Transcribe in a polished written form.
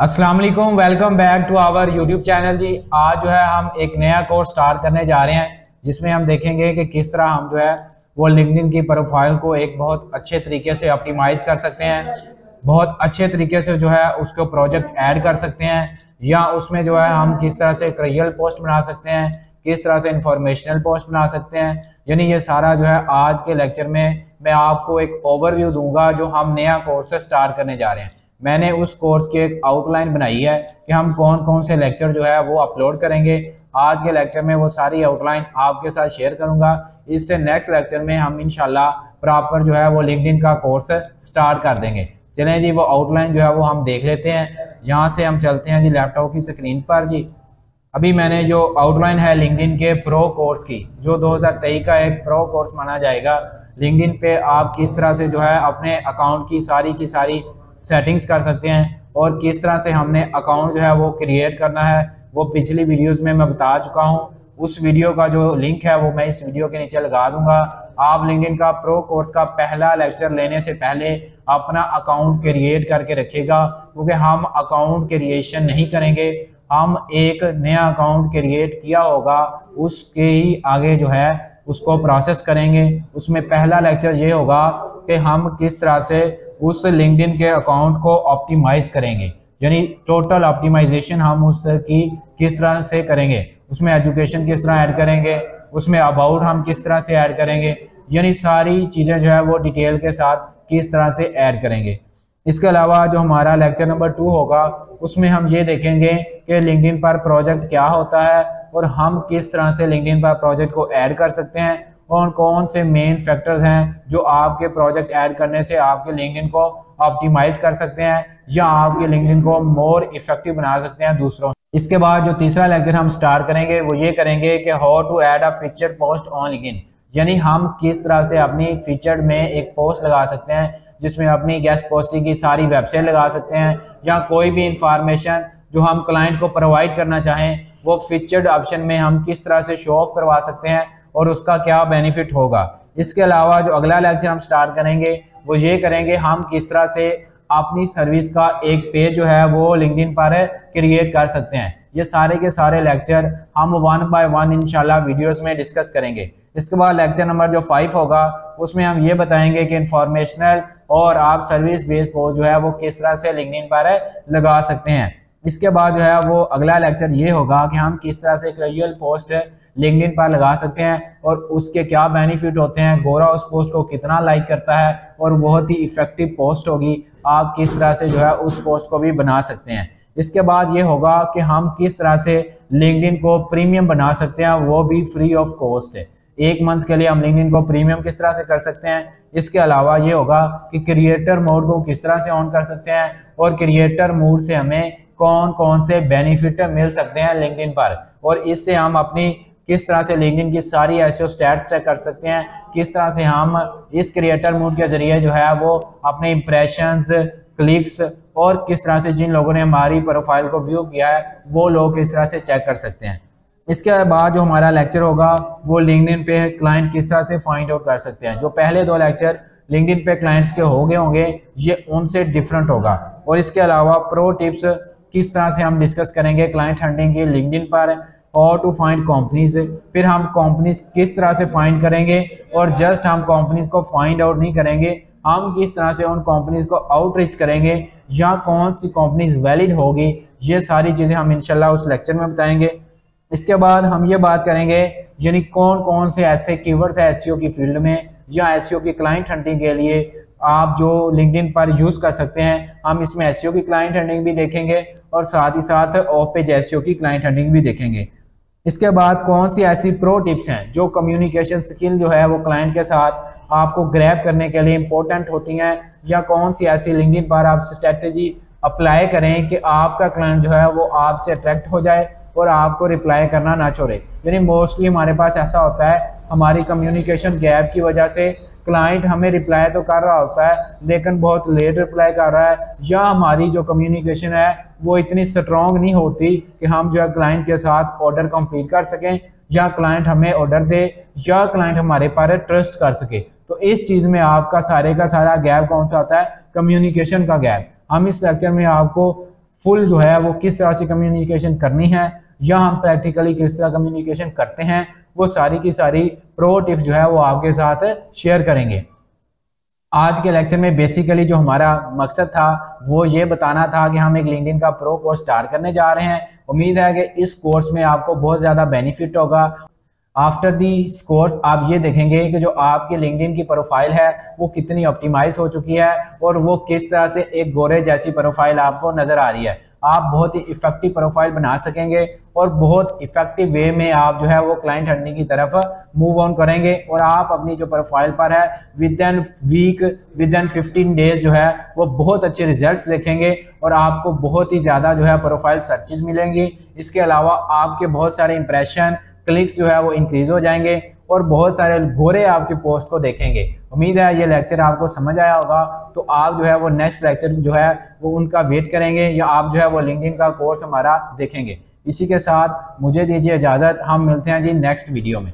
अस्सलाम वालेकुम, welcome back to our YouTube channel जी। आज जो है हम एक नया कोर्स स्टार्ट करने जा रहे हैं जिसमें हम देखेंगे कि किस तरह हम जो है वो लिंक्डइन की प्रोफाइल को एक बहुत अच्छे तरीके से ऑप्टिमाइज कर सकते हैं, बहुत अच्छे तरीके से जो है उसको प्रोजेक्ट ऐड कर सकते हैं, या उसमें जो है हम किस तरह से एक रियल पोस्ट बना सकते हैं, किस तरह से इंफॉर्मेशनल पोस्ट बना सकते हैं। यानी ये सारा जो है आज के लेक्चर में मैं आपको एक ओवरव्यू दूंगा जो हम नया कोर्स स्टार्ट करने जा रहे हैं। मैंने उस कोर्स की एक आउटलाइन बनाई है कि हम कौन कौन से लेक्चर जो है वो अपलोड करेंगे। आज के लेक्चर में वो सारी आउटलाइन आपके साथ शेयर करूंगा। इससे नेक्स्ट लेक्चर में हम इंशाल्लाह प्रॉपर जो है वो लिंक्डइन का कोर्स स्टार्ट कर देंगे। चलें जी, वो आउटलाइन जो है वो हम देख लेते हैं। यहाँ से हम चलते हैं जी लैपटॉप की स्क्रीन पर। जी अभी मैंने जो आउटलाइन है लिंक्डइन के प्रो कोर्स की, जो 2023 का एक प्रो कोर्स माना जाएगा। लिंक्डइन पे आप किस तरह से जो है अपने अकाउंट की सारी सेटिंग्स कर सकते हैं और किस तरह से हमने अकाउंट जो है वो क्रिएट करना है, वो पिछली वीडियोस में मैं बता चुका हूं। उस वीडियो का जो लिंक है वो मैं इस वीडियो के नीचे लगा दूंगा। आप लिंक्डइन का प्रो कोर्स का पहला लेक्चर लेने से पहले अपना अकाउंट क्रिएट करके रखिएगा, क्योंकि हम अकाउंट क्रिएशन नहीं करेंगे, हम एक नया अकाउंट क्रिएट किया होगा उसके ही आगे जो है उसको प्रोसेस करेंगे। उसमें पहला लेक्चर ये होगा कि हम किस तरह से उस लिंक्डइन के अकाउंट को ऑप्टिमाइज करेंगे, यानी टोटल ऑप्टिमाइजेशन हम उसकी किस तरह से करेंगे, उसमें एजुकेशन किस तरह ऐड करेंगे, उसमें अबाउट हम किस तरह से ऐड करेंगे, यानी सारी चीज़ें जो है वो डिटेल के साथ किस तरह से ऐड करेंगे। इसके अलावा जो हमारा लेक्चर नंबर 2 होगा उसमें हम ये देखेंगे कि लिंक्डइन पर प्रोजेक्ट क्या होता है और हम किस तरह से लिंक्डइन पर प्रोजेक्ट को ऐड कर सकते हैं, और कौन से मेन फैक्टर्स हैं जो आपके प्रोजेक्ट ऐड करने से आपके लिंक्डइन को ऑप्टिमाइज कर सकते हैं या आपके लिंक्डइन को मोर इफेक्टिव बना सकते हैं दूसरों। इसके बाद जो तीसरा लेक्चर हम स्टार्ट करेंगे वो ये करेंगे कि how to add a feature post on LinkedIn, यानी हम किस तरह से अपनी फीचर में एक पोस्ट लगा सकते हैं जिसमें अपनी गेस्ट पोस्टिंग की सारी वेबसाइट लगा सकते हैं, या कोई भी इंफॉर्मेशन जो हम क्लाइंट को प्रोवाइड करना चाहें वो फीचर्ड ऑप्शन में हम किस तरह से शो ऑफ करवा सकते हैं और उसका क्या बेनिफिट होगा। इसके अलावा जो अगला लेक्चर हम स्टार्ट करेंगे वो ये करेंगे हम किस तरह से अपनी सर्विस का एक पेज जो है वो लिंक्डइन पर क्रिएट कर सकते हैं। ये सारे के सारे लेक्चर हम 1 बाय 1 इंशाल्लाह वीडियोस में डिस्कस करेंगे। इसके बाद लेक्चर नंबर जो 5 होगा उसमें हम ये बताएंगे कि इंफॉर्मेशनल और आप सर्विस बेस को जो है वो किस तरह से लिंक्डइन पर लगा सकते हैं। इसके बाद जो है वो अगला लेक्चर ये होगा कि हम किस तरह से एक रियल पोस्ट लिंक्डइन पर लगा सकते हैं और उसके क्या बेनिफिट होते हैं, गोरा उस पोस्ट को कितना लाइक करता है और बहुत ही इफेक्टिव पोस्ट होगी, आप किस तरह से जो है उस पोस्ट को भी बना सकते हैं। इसके बाद ये होगा कि हम किस तरह से लिंक्डइन को प्रीमियम बना सकते हैं, वो भी फ्री ऑफ कॉस्ट है। 1 मंथ के लिए हम लिंक्डइन को प्रीमियम किस तरह से कर सकते हैं। इसके अलावा ये होगा कि क्रिएटर मोड को किस तरह से ऑन कर सकते हैं और क्रिएटर मोड से हमें कौन कौन से बेनिफिट मिल सकते हैं लिंक्डइन पर, और इससे हम अपनी किस तरह से लिंक्डइन की सारी एसईओ स्टैट्स चेक कर सकते हैं, किस तरह से हम इस क्रिएटर मोड के जरिए जो है वो अपने इंप्रेशंस, क्लिक्स और किस तरह से जिन लोगों ने हमारी प्रोफाइल को व्यू किया है वो लोग किस तरह से चेक कर सकते हैं। इसके बाद जो हमारा लेक्चर होगा वो लिंक्डइन पे क्लाइंट किस तरह से फाइंड आउट कर सकते हैं। जो पहले 2 लेक्चर लिंक्डइन पे क्लाइंट्स के हो गए होंगे ये उनसे डिफरेंट होगा, और इसके अलावा प्रो टिप्स किस तरह से हम डिस्कस करेंगे क्लाइंट हंटिंग की लिंक्डइन पर, और टू फाइंड कंपनीज, फिर हम कंपनीज किस तरह से फाइंड करेंगे, और जस्ट हम कंपनीज को फाइंड आउट नहीं करेंगे, हम किस तरह से उन कंपनीज को आउटरीच करेंगे या कौन सी कंपनीज वैलिड होगी, ये सारी चीजें हम इंशाल्लाह उस लेक्चर में बताएंगे। इसके बाद हम ये बात करेंगे यानी कौन कौन से ऐसे कीवर्ड्स है एसईओ की फील्ड में या एसईओ की क्लाइंट हंटिंग के लिए आप जो लिंक्डइन पर यूज कर सकते हैं। हम इसमें एसईओ की क्लाइंट हंटिंग भी देखेंगे और साथ ही साथ ऑफ पेज एसईओ की क्लाइंट हंटिंग भी देखेंगे। इसके बाद कौन सी ऐसी प्रो टिप्स हैं जो कम्युनिकेशन स्किल जो है वो क्लाइंट के साथ आपको ग्रैब करने के लिए इंपॉर्टेंट होती हैं, या कौन सी ऐसी लिंक्डइन पर आप स्ट्रेटजी अप्लाई करें कि आपका क्लाइंट जो है वो आपसे अट्रैक्ट हो जाए और आपको रिप्लाई करना ना छोड़े। यानी मोस्टली हमारे पास ऐसा होता है हमारी कम्युनिकेशन गैप की वजह से क्लाइंट हमें रिप्लाई तो कर रहा होता है लेकिन बहुत लेट रिप्लाई कर रहा है, या हमारी जो कम्युनिकेशन है वो इतनी स्ट्रॉन्ग नहीं होती कि हम जो है क्लाइंट के साथ ऑर्डर कंप्लीट कर सकें, या क्लाइंट हमें ऑर्डर दे, या क्लाइंट हमारे पर ट्रस्ट कर सके। तो इस चीज़ में आपका सारे का सारा गैप कौन सा होता है, कम्युनिकेशन का गैप। हम इस लेक्चर में आपको फुल जो है वो किस तरह से कम्युनिकेशन करनी है या हम प्रैक्टिकली किस तरह कम्युनिकेशन करते हैं, वो सारी की सारी प्रो टिप्स जो है वो आपके साथ शेयर करेंगे। आज के लेक्चर में बेसिकली जो हमारा मकसद था वो ये बताना था कि हम एक लिंक्डइन का प्रो कोर्स स्टार्ट करने जा रहे हैं। उम्मीद है कि इस कोर्स में आपको बहुत ज़्यादा बेनिफिट होगा। आफ्टर दी कोर्स आप ये देखेंगे कि जो आपके लिंक्डइन की प्रोफाइल है वो कितनी ऑप्टिमाइज हो चुकी है और वो किस तरह से एक गोरे जैसी प्रोफाइल आपको नज़र आ रही है। आप बहुत ही इफेक्टिव प्रोफाइल बना सकेंगे और बहुत इफेक्टिव वे में आप जो है वो क्लाइंट हंटिंग की तरफ मूव ऑन करेंगे और आप अपनी जो प्रोफाइल पर है within week, within 15 days जो है वो बहुत अच्छे रिजल्ट्स देखेंगे और आपको बहुत ही ज़्यादा जो है प्रोफाइल सर्चेज मिलेंगी। इसके अलावा आपके बहुत सारे इंप्रेशन, क्लिक्स जो है वो इंक्रीज हो जाएंगे और बहुत सारे गोरे आपकी पोस्ट को देखेंगे। उम्मीद है ये लेक्चर आपको समझ आया होगा। तो आप जो है वो नेक्स्ट लेक्चर जो है वो उनका वेट करेंगे या आप जो है वो लिंक्डइन का कोर्स हमारा देखेंगे। इसी के साथ मुझे दीजिए इजाज़त, हम मिलते हैं जी नेक्स्ट वीडियो में।